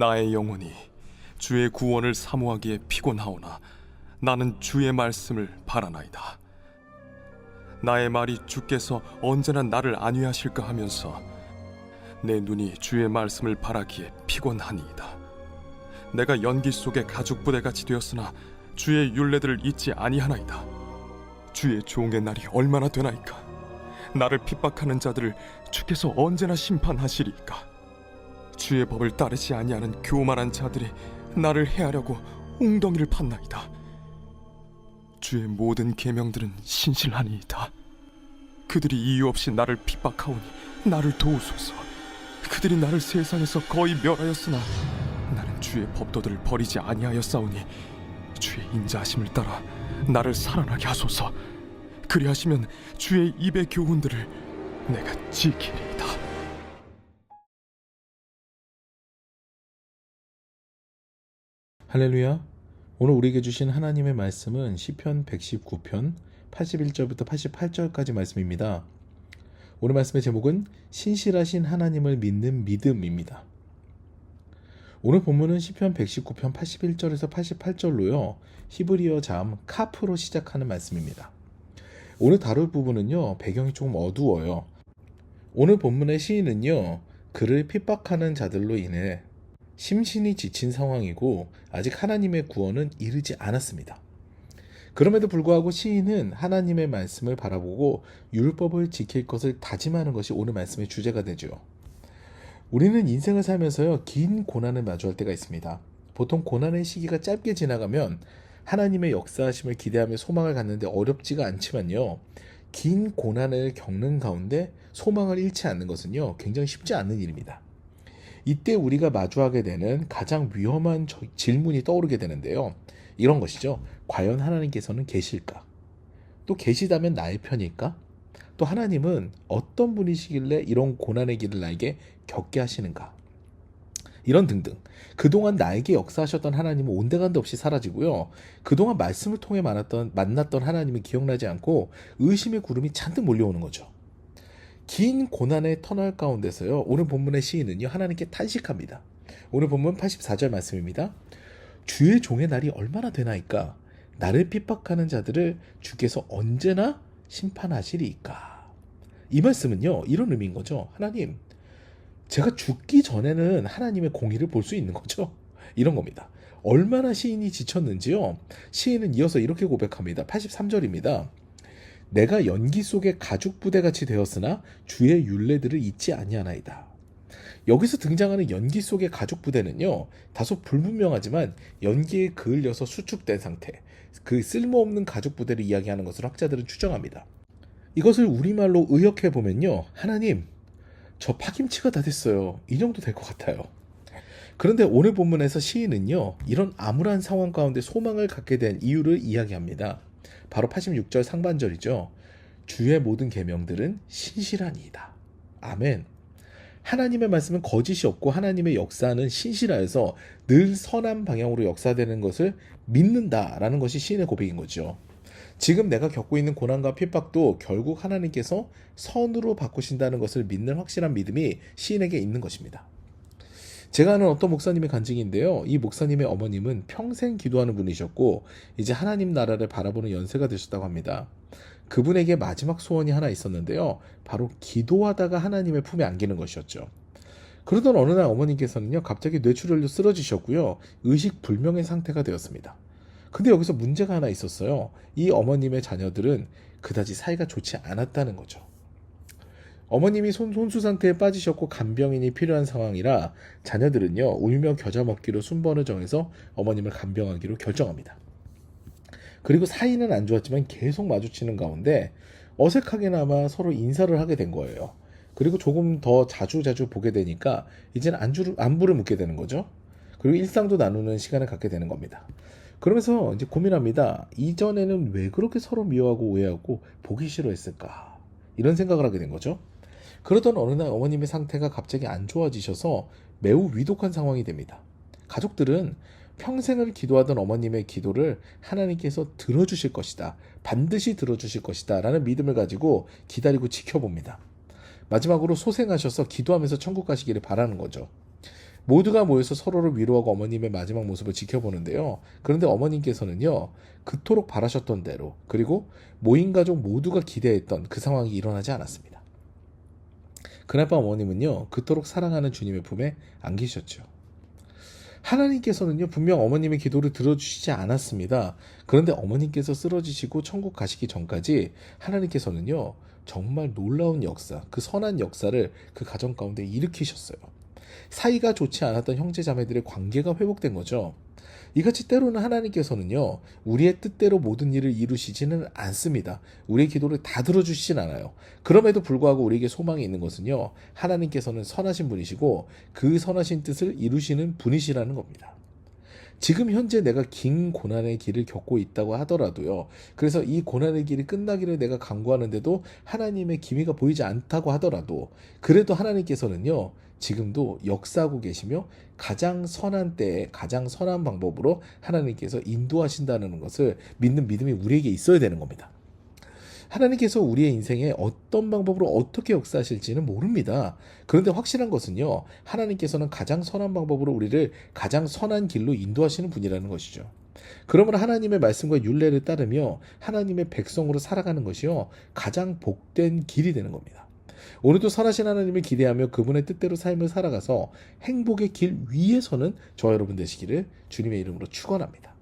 나의 영혼이 주의 구원을 사모하기에 피곤하오나 나는 주의 말씀을 바라나이다. 나의 말이 주께서 언제나 나를 안위하실까 하면서 내 눈이 주의 말씀을 바라기에 피곤하니이다. 내가 연기 속에 가죽부대같이 되었으나 주의 율례들을 잊지 아니하나이다. 주의 종의 날이 얼마나 되나이까? 나를 핍박하는 자들을 주께서 언제나 심판하시리이까? 주의 법을 따르지 아니하는 교만한 자들이 나를 해하려고 웅덩이를 팠나이다. 주의 모든 계명들은 신실하니이다. 그들이 이유 없이 나를 핍박하오니 나를 도우소서. 그들이 나를 세상에서 거의 멸하였으나 나는 주의 법도들을 버리지 아니하였사오니 주의 인자하심을 따라 나를 살아나게 하소서. 그리하시면 주의 입의 교훈들을 내가 지키리이다. 할렐루야. 오늘 우리에게 주신 하나님의 말씀은 시편 119편 81절부터 88절까지 말씀입니다. 오늘 말씀의 제목은 신실하신 하나님을 믿는 믿음입니다. 오늘 본문은 시편 119편 81절에서 88절로요. 히브리어 자음 카프로 시작하는 말씀입니다. 오늘 다룰 부분은요. 배경이 조금 어두워요. 오늘 본문의 시인은요. 그를 핍박하는 자들로 인해 심신이 지친 상황이고 아직 하나님의 구원은 이르지 않았습니다. 그럼에도 불구하고 시인은 하나님의 말씀을 바라보고 율법을 지킬 것을 다짐하는 것이 오늘 말씀의 주제가 되죠. 우리는 인생을 살면서요, 긴 고난을 마주할 때가 있습니다. 보통 고난의 시기가 짧게 지나가면 하나님의 역사하심을 기대하며 소망을 갖는데 어렵지가 않지만요, 긴 고난을 겪는 가운데 소망을 잃지 않는 것은요, 굉장히 쉽지 않은 일입니다. 이때 우리가 마주하게 되는 가장 위험한 질문이 떠오르게 되는데요. 이런 것이죠. 과연 하나님께서는 계실까? 또 계시다면 나의 편일까? 또 하나님은 어떤 분이시길래 이런 고난의 길을 나에게 겪게 하시는가? 이런 등등. 그동안 나에게 역사하셨던 하나님은 온데간데 없이 사라지고요. 그동안 말씀을 통해 만났던 하나님이 기억나지 않고 의심의 구름이 잔뜩 몰려오는 거죠. 긴 고난의 터널 가운데서요. 오늘 본문의 시인은요. 하나님께 탄식합니다. 오늘 본문 84절 말씀입니다. 주의 종의 날이 얼마나 되나이까? 나를 핍박하는 자들을 주께서 언제나 심판하시리이까? 이 말씀은요. 이런 의미인 거죠. 하나님, 제가 죽기 전에는 하나님의 공의를 볼 수 있는 거죠. 이런 겁니다. 얼마나 시인이 지쳤는지요. 시인은 이어서 이렇게 고백합니다. 83절입니다. 내가 연기 속에 가죽부대같이 되었으나 주의 율례들을 잊지 아니하나이다. 여기서 등장하는 연기 속의 가죽부대는요, 다소 불분명하지만 연기에 그을려서 수축된 상태, 그 쓸모없는 가죽부대를 이야기하는 것으로 학자들은 추정합니다. 이것을 우리말로 의역해보면요, 하나님, 저 파김치가 다 됐어요. 이 정도 될 것 같아요. 그런데 오늘 본문에서 시인은요, 이런 암울한 상황 가운데 소망을 갖게 된 이유를 이야기합니다. 바로 86절 상반절이죠. 주의 모든 계명들은 신실하니이다. 아멘. 하나님의 말씀은 거짓이 없고 하나님의 역사는 신실하여서 늘 선한 방향으로 역사되는 것을 믿는다라는 것이 시인의 고백인 거죠. 지금 내가 겪고 있는 고난과 핍박도 결국 하나님께서 선으로 바꾸신다는 것을 믿는 확실한 믿음이 시인에게 있는 것입니다. 제가 아는 어떤 목사님의 간증인데요. 이 목사님의 어머님은 평생 기도하는 분이셨고 이제 하나님 나라를 바라보는 연세가 되셨다고 합니다. 그분에게 마지막 소원이 하나 있었는데요. 바로 기도하다가 하나님의 품에 안기는 것이었죠. 그러던 어느 날 어머님께서는요. 갑자기 뇌출혈로 쓰러지셨고요. 의식불명의 상태가 되었습니다. 근데 여기서 문제가 하나 있었어요. 이 어머님의 자녀들은 그다지 사이가 좋지 않았다는 거죠. 어머님이 혼수 상태에 빠지셨고 간병인이 필요한 상황이라 자녀들은요. 울며 겨자 먹기로 순번을 정해서 어머님을 간병하기로 결정합니다. 그리고 사이는 안 좋았지만 계속 마주치는 가운데 어색하게나마 서로 인사를 하게 된 거예요. 그리고 조금 더 자주 보게 되니까 이제는 안부를 묻게 되는 거죠. 그리고 일상도 나누는 시간을 갖게 되는 겁니다. 그러면서 이제 고민합니다. 이전에는 왜 그렇게 서로 미워하고 오해하고 보기 싫어했을까? 이런 생각을 하게 된 거죠. 그러던 어느 날 어머님의 상태가 갑자기 안 좋아지셔서 매우 위독한 상황이 됩니다. 가족들은 평생을 기도하던 어머님의 기도를 하나님께서 들어주실 것이다. 반드시 들어주실 것이다. 라는 믿음을 가지고 기다리고 지켜봅니다. 마지막으로 소생하셔서 기도하면서 천국 가시기를 바라는 거죠. 모두가 모여서 서로를 위로하고 어머님의 마지막 모습을 지켜보는데요. 그런데 어머님께서는요, 그토록 바라셨던 대로, 그리고 모인 가족 모두가 기대했던 그 상황이 일어나지 않았습니다. 그날 밤 어머님은요, 그토록 사랑하는 주님의 품에 안 계셨죠. 하나님께서는요, 분명 어머님의 기도를 들어주시지 않았습니다. 그런데 어머님께서 쓰러지시고 천국 가시기 전까지 하나님께서는요, 정말 놀라운 역사, 그 선한 역사를 그 가정 가운데 일으키셨어요. 사이가 좋지 않았던 형제 자매들의 관계가 회복된 거죠. 이같이 때로는 하나님께서는요, 우리의 뜻대로 모든 일을 이루시지는 않습니다. 우리의 기도를 다 들어주시진 않아요. 그럼에도 불구하고 우리에게 소망이 있는 것은요, 하나님께서는 선하신 분이시고 그 선하신 뜻을 이루시는 분이시라는 겁니다. 지금 현재 내가 긴 고난의 길을 겪고 있다고 하더라도요, 그래서 이 고난의 길이 끝나기를 내가 간구하는데도 하나님의 기미가 보이지 않다고 하더라도, 그래도 하나님께서는요, 지금도 역사하고 계시며 가장 선한 때에 가장 선한 방법으로 하나님께서 인도하신다는 것을 믿는 믿음이 우리에게 있어야 되는 겁니다. 하나님께서 우리의 인생에 어떤 방법으로 어떻게 역사하실지는 모릅니다. 그런데 확실한 것은요, 하나님께서는 가장 선한 방법으로 우리를 가장 선한 길로 인도하시는 분이라는 것이죠. 그러므로 하나님의 말씀과 율례를 따르며 하나님의 백성으로 살아가는 것이요, 가장 복된 길이 되는 겁니다. 오늘도 선하신 하나님을 기대하며 그분의 뜻대로 삶을 살아가서 행복의 길 위에 서는 저와 여러분 되시기를 주님의 이름으로 축원합니다.